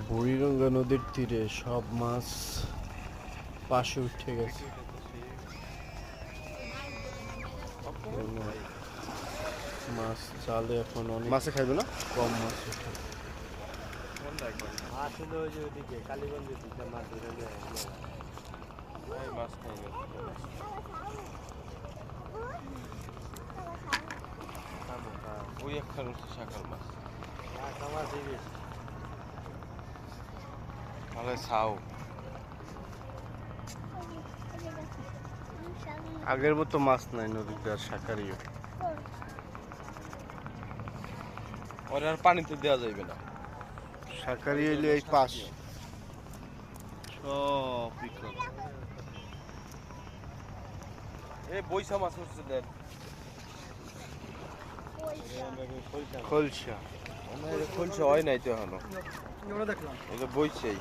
বুড়িগঙ্গা নদীর তীরে সব মাছ পাশে উঠে গেছে। মাছ চালে এখন অনেক মাছে খাইবে না কম মাছ উঠে। আসলে ওই যে ওইদিকে কালীগঞ্জের দিকে মাছ ধরে নিয়ে মাছ খাইবে ওই একখান হচ্ছে শাকাল মাছ মাছই বেশি তাহলে ছাও আগের মতো মাছ নাই নদীতে আর শাকারিও। ওরা আর পানিতে দেওয়া যাইবে না। শাকারি হইলে এই পাশ সব বিক্রম। এই বৈশা মাছ হচ্ছে দেন খলসা খোলসা হয় নাই তো এখনো এটা বইছেই